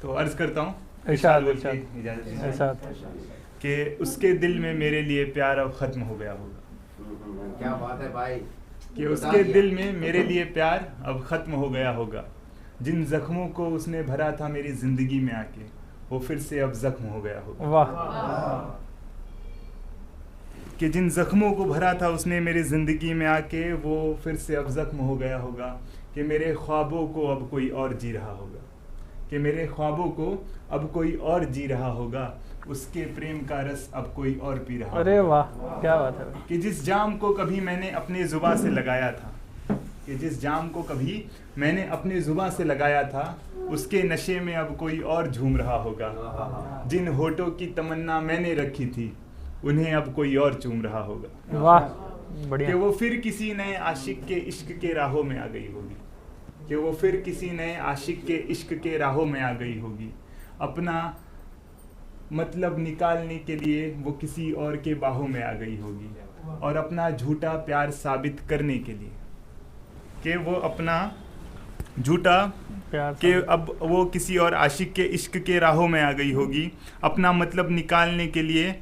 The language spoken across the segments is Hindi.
तो अर्ज करता हूँ इरशाद कि उसके दिल में मेरे लिए प्यार अब ख़त्म हो गया होगा। क्या बात है भाई। कि उसके दिल में मेरे लिए प्यार अब ख़त्म हो गया होगा। जिन ज़ख्मों को उसने भरा था मेरी ज़िंदगी में आके, वो फिर से अब ज़ख्म हो गया होगा। वाह। कि जिन ज़ख्मों को भरा था उसने मेरी ज़िंदगी में आके, वो फिर से अब ज़ख्म हो गया होगा। कि मेरे ख्वाबों को अब कोई और जी रहा होगा। कि मेरे ख्वाबों को अब कोई और जी रहा होगा। उसके प्रेम का रस अब कोई और पी रहा होगा। अरे वाह, क्या बात है। कि जिस जाम को कभी मैंने अपने ज़ुबान से लगाया था, कि जिस जाम को कभी मैंने अपने ज़ुबान से लगाया था, उसके नशे में अब कोई और झूम रहा होगा। जिन होठों की तमन्ना मैंने रखी थी, उन्हें अब कोई और चूम रहा होगा। वाह, कि बढ़िया। वो फिर किसी नए आशिक के इश्क के राहों में आ गई होगी। कि वो फिर किसी नए आशिक के इश्क के राहों में आ गई होगी। अपना मतलब निकालने के लिए वो किसी और के बाहों में आ गई होगी। और अपना झूठा प्यार साबित करने के लिए, कि वो अपना झूठा प्यार कि अब वो किसी और आशिक के इश्क के राहों में आ गई होगी। अपना मतलब निकालने के लिए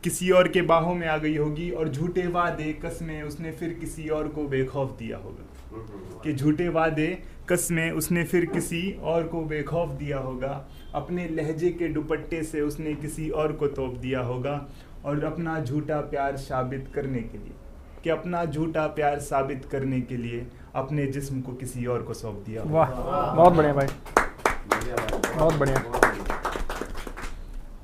किसी और के बाहों में आ गई होगी। और झूठे वादे कसमें उसने फिर किसी और को बेखौफ दिया होगा। कि झूठे वादे कसमें उसने फिर किसी और को बेखौफ दिया होगा। अपने लहजे के दुपट्टे से उसने किसी और को तोप दिया होगा। और अपना झूठा प्यार साबित करने के लिए, कि अपना झूठा प्यार साबित करने के लिए अपने जिस्म को किसी और को सौंप दिया होगा। वाह, बहुत बढ़िया भाई, बहुत बढ़िया।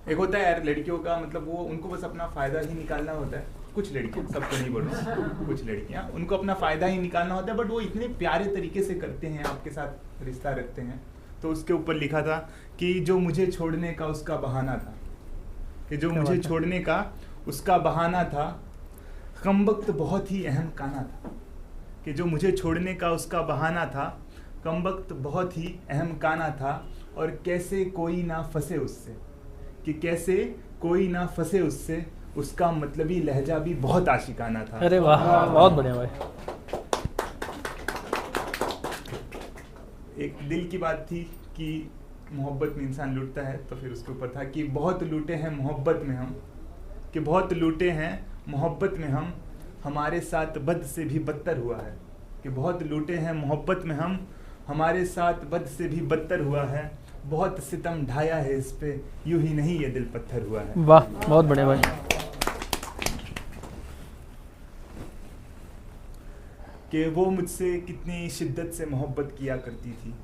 एक होता है यार लड़कियों का, मतलब वो उनको बस अपना फ़ायदा ही निकालना होता है। कुछ लड़कियां, सबको नहीं बोलूँ, कुछ लड़कियां उनको अपना फ़ायदा ही निकालना होता है। बट वो इतने प्यारे तरीके से करते हैं, आपके साथ रिश्ता रखते हैं। तो उसके ऊपर लिखा था कि जो मुझे छोड़ने का उसका बहाना था, कि जो मुझे छोड़ने का उसका बहाना था, कमबख्त बहुत ही अहम काना था। कि जो मुझे छोड़ने का उसका बहाना था, कमबख्त बहुत ही अहम काना था। और कैसे कोई ना फंसे उससे, कि कैसे कोई ना फंसे उससे, उसका मतलबी लहजा भी बहुत आशिकाना था। अरे वाह, बहुत बढ़िया भाई। एक दिल की बात थी कि मोहब्बत में इंसान लूटता है, तो फिर उसके ऊपर था कि बहुत लूटे हैं मोहब्बत में हम, कि बहुत लूटे हैं मोहब्बत में हम, हमारे साथ बद से भी बदतर हुआ है। कि बहुत लूटे हैं मोहब्बत में हम, हमारे साथ बद से भी बदतर हुआ है। बहुत सितम ढाया है इस पे, यूं ही नहीं ये दिल पत्थर हुआ है। वाह, बहुत बढ़िया भाई। कि वो मुझसे कितनी शिद्दत से मोहब्बत किया करती थी,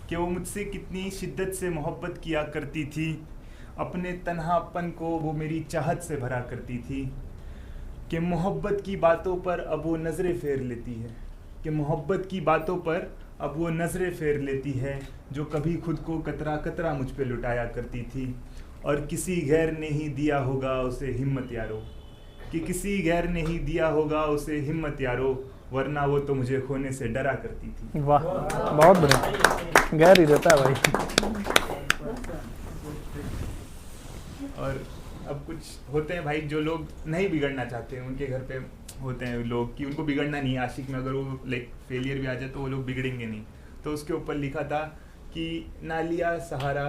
कि वो मुझसे कितनी शिद्दत से मोहब्बत किया करती थी। अपने तन्हापन को वो मेरी चाहत से भरा करती थी। कि मोहब्बत की बातों पर अब वो नज़रें फेर लेती है, कि मोहब्बत की बातों पर अब वो नज़रें फेर लेती है। जो कभी खुद को कतरा कतरा मुझ पे लुटाया करती थी। और किसी गैर ने ही दिया होगा उसे हिम्मत यारो, कि किसी गैर ने ही दिया होगा उसे हिम्मत यारो, वरना वो तो मुझे खोने से डरा करती थी। वाह, बहुत बढ़िया, गैर ही रहता है भाई। और अब कुछ होते हैं भाई जो लोग नहीं बिगड़ना चाहते हैं, उनके घर पे होते हैं लोग कि उनको बिगड़ना नहीं है आशिक में, अगर वो लाइक फेलियर भी आ जाए तो वो लोग बिगड़ेंगे नहीं। तो उसके ऊपर लिखा था कि ना लिया सहारा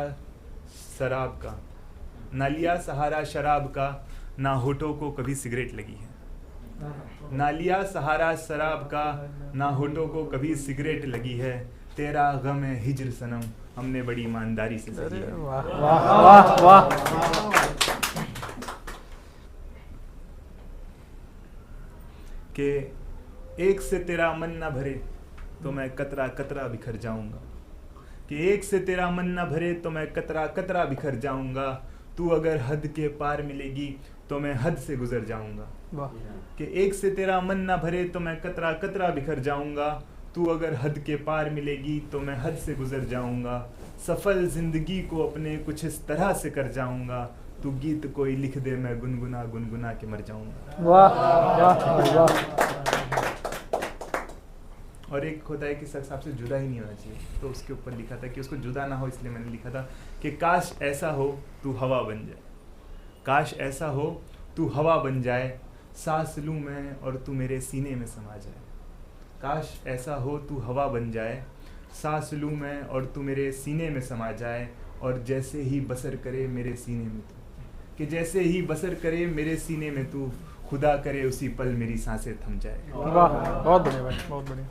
शराब का, ना लिया सहारा शराब का, ना होठों को कभी सिगरेट लगी है। ना लिया सहारा शराब का, ना होठों को कभी सिगरेट लगी है। तेरा गम है हिज्र सनम, हमने बड़ी ईमानदारी से सही है। वाह वाह वाह। कि एक से तेरा मन ना भरे तो मैं कतरा कतरा बिखर जाऊंगा, कि एक से तेरा मन ना भरे तो मैं कतरा कतरा बिखर जाऊंगा। तू अगर हद के पार मिलेगी तो मैं हद से गुजर जाऊंगा। कि एक से तेरा मन ना भरे तो मैं कतरा कतरा बिखर जाऊंगा। तू अगर हद के पार मिलेगी तो मैं हद से गुजर जाऊंगा। सफल जिंदगी को अपने कुछ इस तरह से कर जाऊंगा। तू गीत कोई लिख दे मैं गुनगुना गुनगुना के मर जाऊंगा। वाह वाह वाह। और एक होता है कि शख्स आपसे जुदा ही नहीं होना चाहिए, तो उसके ऊपर लिखा था कि उसको जुदा ना हो, इसलिए मैंने लिखा था कि काश ऐसा हो तू हवा बन जाए, काश ऐसा हो तू हवा बन जाए, सांस लूँ मैं और तू मेरे सीने में समा जाए। काश ऐसा हो तू हवा बन जाए, सांस लूँ मैं और तू मेरे सीने में समा जाए, और जैसे ही बसर करे मेरे सीने में तू, कि जैसे ही बसर करे मेरे सीने में तू, खुदा करे उसी पल मेरी सांसें थम जाए। वाह, बहुत बढ़िया भाई, बहुत बढ़िया।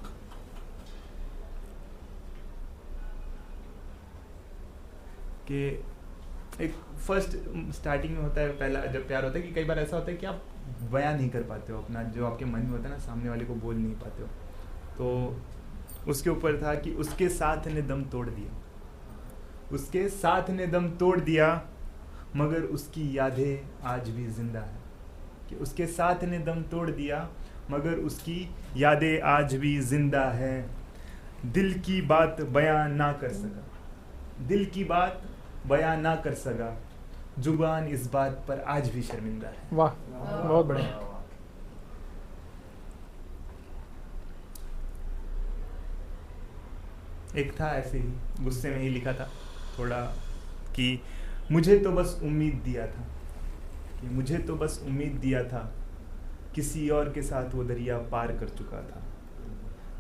कि एक फर्स्ट स्टार्टिंग में होता है, पहला जब प्यार होता है कि कई बार ऐसा होता है कि आप बयां नहीं कर पाते हो अपना जो आपके मन में होता है ना, सामने वाले को बोल नहीं पाते हो। तो उसके ऊपर था कि उसके साथ ने दम तोड़ दिया, उसके साथ ने दम तोड़ दिया, मगर उसकी यादें आज भी जिंदा है। कि उसके साथ ने दम तोड़ दिया, मगर उसकी यादें आज भी जिंदा है। दिल की बात बयां ना कर सका, दिल की बात बयां ना कर सका, जुबान इस बात पर आज भी शर्मिंदा है। वाह, बहुत बढ़िया। एक था ऐसे ही गुस्से में ही लिखा था थोड़ा कि मुझे तो बस उम्मीद दिया था, कि मुझे तो बस उम्मीद दिया था, किसी और के साथ वो दरिया पार कर चुका था।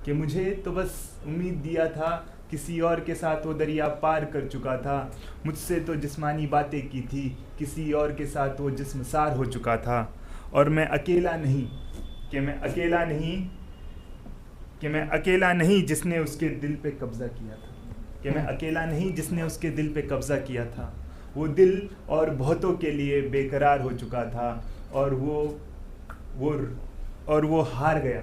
कि मुझे तो बस उम्मीद दिया था, किसी और के साथ वो दरिया पार कर चुका था। मुझसे तो जिस्मानी बातें की थी, किसी और के साथ वो जिस्मसार हो चुका था। और मैं अकेला नहीं, कि मैं अकेला नहीं, कि मैं अकेला नहीं जिसने उसके दिल पे कब्ज़ा किया था। कि मैं अकेला नहीं जिसने उसके दिल पे कब्ज़ा किया था। वो दिल और बहुतों के लिए बेकरार हो चुका था, और वो हार गया।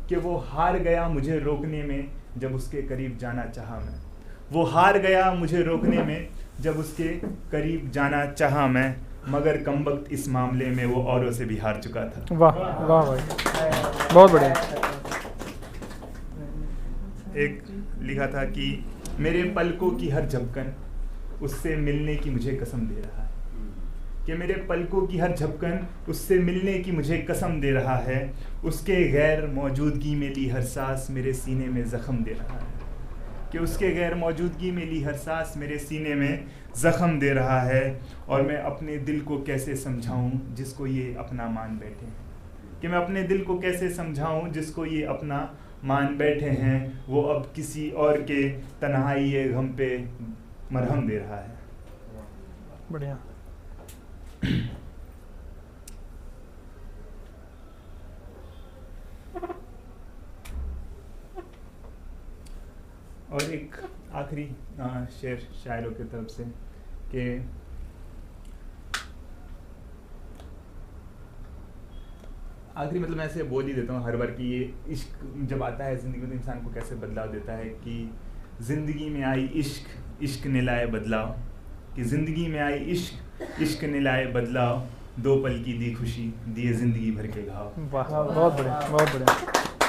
कि वो हार गया मुझे रोकने में जब उसके करीब जाना चाहा मैं। वो हार गया मुझे रोकने में जब उसके करीब जाना चाहा मैं, मगर कमबख्त इस मामले में वो औरों से भी हार चुका था। वाह वाह भाई, बहुत बढ़िया। एक लिखा था कि मेरे पलकों की हर झपकन उससे मिलने की मुझे कसम दे रहा है। कि मेरे पलकों की हर झपकन उससे मिलने की मुझे कसम दे रहा है। उसके गैर मौजूदगी में ली हर सांस मेरे सीने में ज़ख्म दे रहा है। कि उसके गैर मौजूदगी में ली हर सांस मेरे सीने में ज़ख्म दे रहा है। और मैं अपने दिल को कैसे समझाऊं जिसको ये अपना मान बैठे हैं। कि मैं अपने दिल को कैसे समझाऊं जिसको ये अपना मान बैठे हैं। वो अब किसी और के तन्हाई गम पे मरहम दे रहा है। बढ़िया। और एक आखिरी शेर शायरों की तरफ से कि आखिरी मतलब मैं ऐसे बोल ही देता हूँ हर बार कि ये इश्क जब आता है ज़िंदगी में तो इंसान को कैसे बदलाव देता है। कि ज़िंदगी में आई इश्क, इश्क ने लाए बदलाव। कि ज़िंदगी में आई इश्क, इश्क ने लाए बदलाव। दो पल की दी खुशी, दिए ज़िंदगी भर के घाव। वाह, बहुत बढ़िया, बहुत बढ़िया।